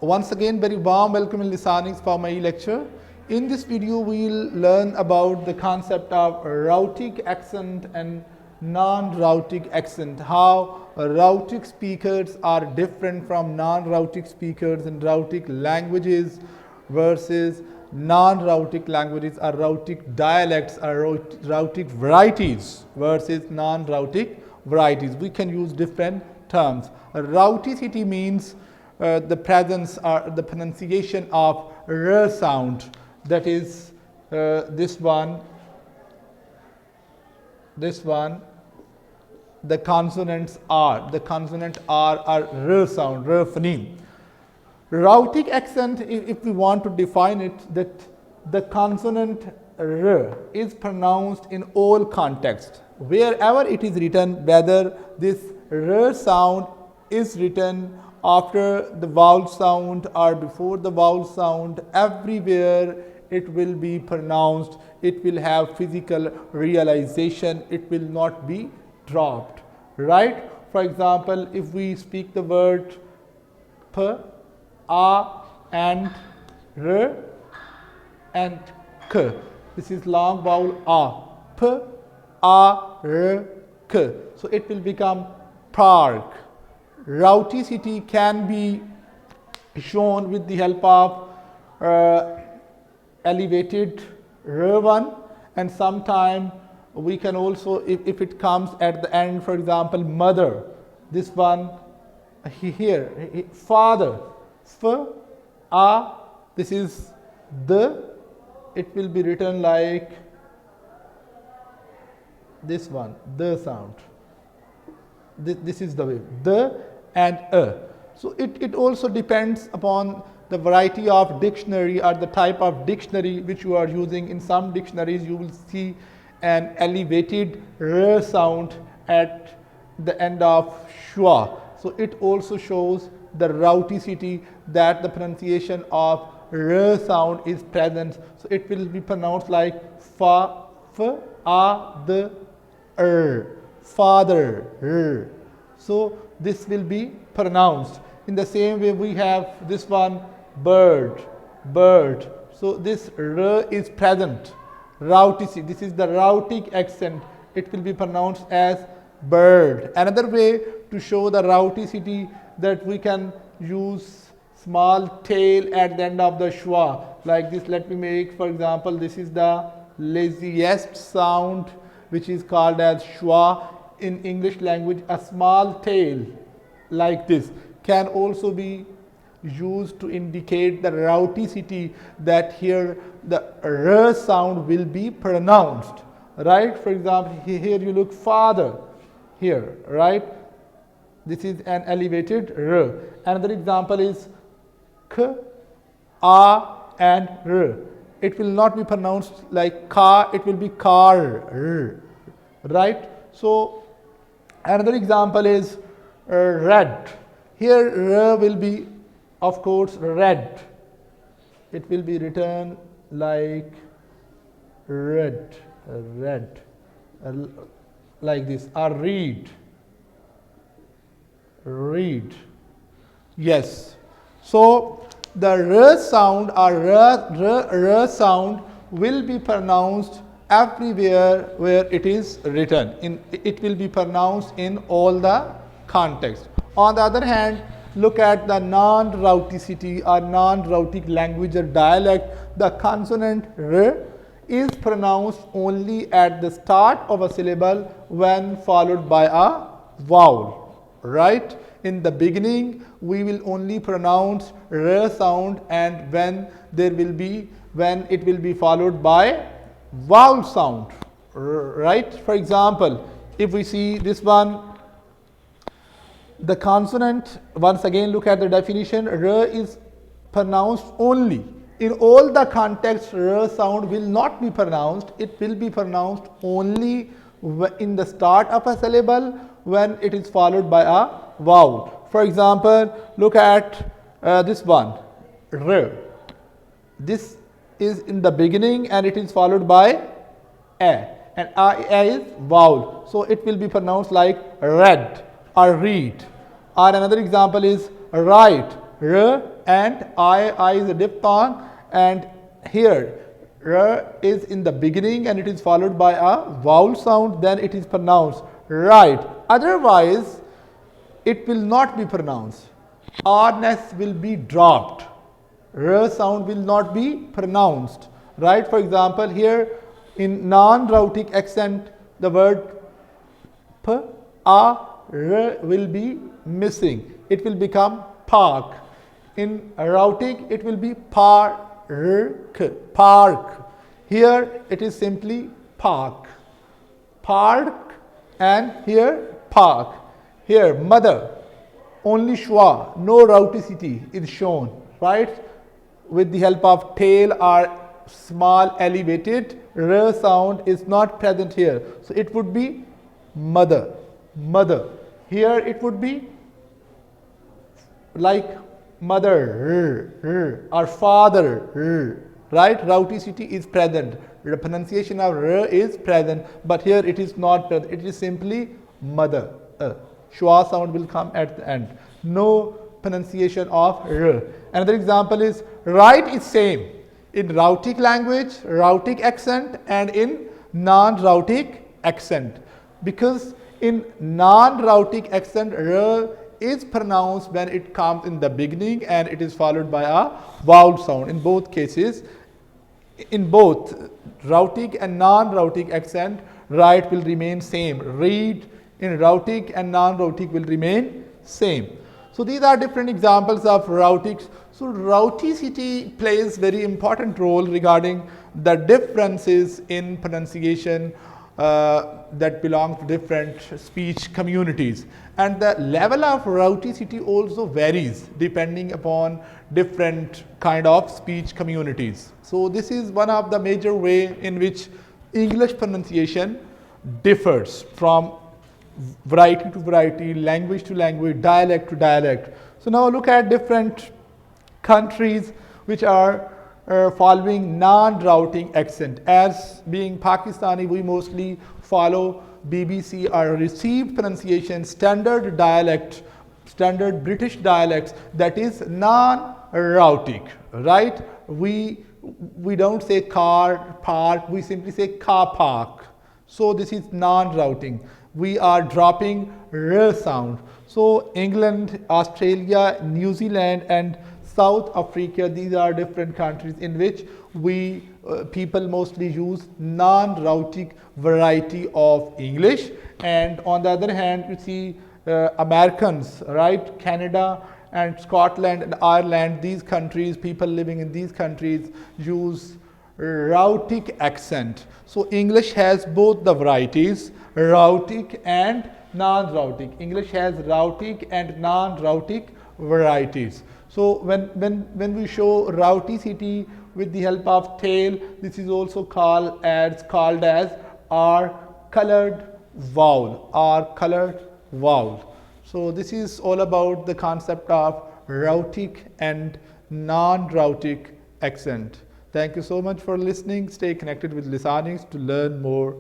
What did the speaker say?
Once again, very warm welcome in listenings for my lecture. In this video, we will learn about the concept of rhotic accent and non-rhotic accent, how rhotic speakers are different from non-rhotic speakers in rhotic languages versus non-rhotic languages or rhotic dialects or rhotic varieties versus non-rhotic varieties. We can use different terms. Rhoticity means the presence or the pronunciation of r sound, that is this one, the consonants R, the consonant R are r sound, r phoneme. Rhotic accent, if we want to define it, that the consonant r is pronounced in all contexts. Wherever it is written, whether this r sound is written after the vowel sound or before the vowel sound, everywhere it will be pronounced, it will have physical realization, it will not be dropped, right? For example, if we speak the word p, a and r and k, this is long vowel a, p, a, r, k, so it will become park. Rhoticity can be shown with the help of elevated r1, and sometimes we can also, if it comes at the end, for example, mother, this one here, father, f, a, this is the, it will be written like this one, the sound. This is the way, the and a. So it also depends upon the variety of dictionary or the type of dictionary which you are using. In some dictionaries you will see an elevated r sound at the end of schwa. So it also shows the rhoticity, that the pronunciation of r sound is present. So it will be pronounced like fa, f, a, the, father, r. So this will be pronounced. In the same way, we have this one, bird, bird. So this r is present. Rhoticity, this is the rhotic accent. It will be pronounced as bird. Another way to show the rhoticity, that we can use small tail at the end of the schwa. Like this, let me make, for example, this is the laziest sound, which is called as schwa. In English language, a small tail like this can also be used to indicate the rhoticity, that here the r sound will be pronounced, right? For example, here you look, father, here, right? This is an elevated r. Another example is k, a and r. It will not be pronounced like ka, it will be kar, right? So another example is red. Here r will be, of course, red. It will be written like red, red, like this, or read, read. Yes. So the r sound or r sound will be pronounced everywhere where it is written. It will be pronounced in all the contexts. On the other hand, look at the non-rhoticity or non-rhotic language or dialect. The consonant r is pronounced only at the start of a syllable when followed by a vowel, right? In the beginning, we will only pronounce r sound, and when it will be followed by vowel sound, right? For example, if we see this one, the consonant, once again look at the definition, r is pronounced only. In all the contexts, r sound will not be pronounced. It will be pronounced only in the start of a syllable when it is followed by a vowel. For example, look at this one, r. This is in the beginning and it is followed by a, and a is vowel, so it will be pronounced like read or read. Or another example is write, r and I is a diphthong, and here r is in the beginning and it is followed by a vowel sound, then it is pronounced right. Otherwise, it will not be pronounced. R-ness will be dropped. R sound will not be pronounced. Right? For example, here in non-rhotic accent, the word p, a, r will be missing. It will become park. In rhotic, it will be park. Park. Here it is simply park. Park, and here park. Here mother, only schwa, no rhoticity is shown, right? With the help of tail or small elevated, r sound is not present here. So it would be mother, mother. Here it would be like mother, or father, right? Rhoticity is present. The pronunciation of r is present, but here it is not present. It is simply mother. Schwa sound will come at the end. No pronunciation of r. Another example is right is same in rhotic language, rhotic accent, and in non-rhotic accent. Because in non-rhotic accent, r is pronounced when it comes in the beginning and it is followed by a vowel sound. In both cases, in both rhotic and non-rhotic accent, right will remain same. Read in rhotic and non-rhotic will remain same. So these are different examples of rhotics. So rhoticity plays very important role regarding the differences in pronunciation that belong to different speech communities, and the level of rhoticity also varies depending upon different kind of speech communities. So this is one of the major way in which English pronunciation differs from variety to variety, language to language, dialect to dialect. So now look at different countries which are following non-rhotic accent. As being Pakistani, we mostly follow BBC or received pronunciation, standard dialect, standard British dialects, that is non-rhotic, right? We don't say car park, we simply say car park. So this is non-rhotic. We are dropping r sound. So England, Australia, New Zealand, and South Africa, these are different countries in which we people mostly use non-rhotic variety of English. And on the other hand, you see Americans, right? Canada and Scotland and Ireland, these countries, people living in these countries use rhotic accent. So English has both the varieties, rhotic and non-rhotic. English has rhotic and non-rhotic varieties. So when we show rhoticity with the help of tail, this is also called as R colored vowel, R colored vowel. So this is all about the concept of rhotic and non-rhotic accent. Thank you so much for listening. Stay connected with Lisanings to learn more.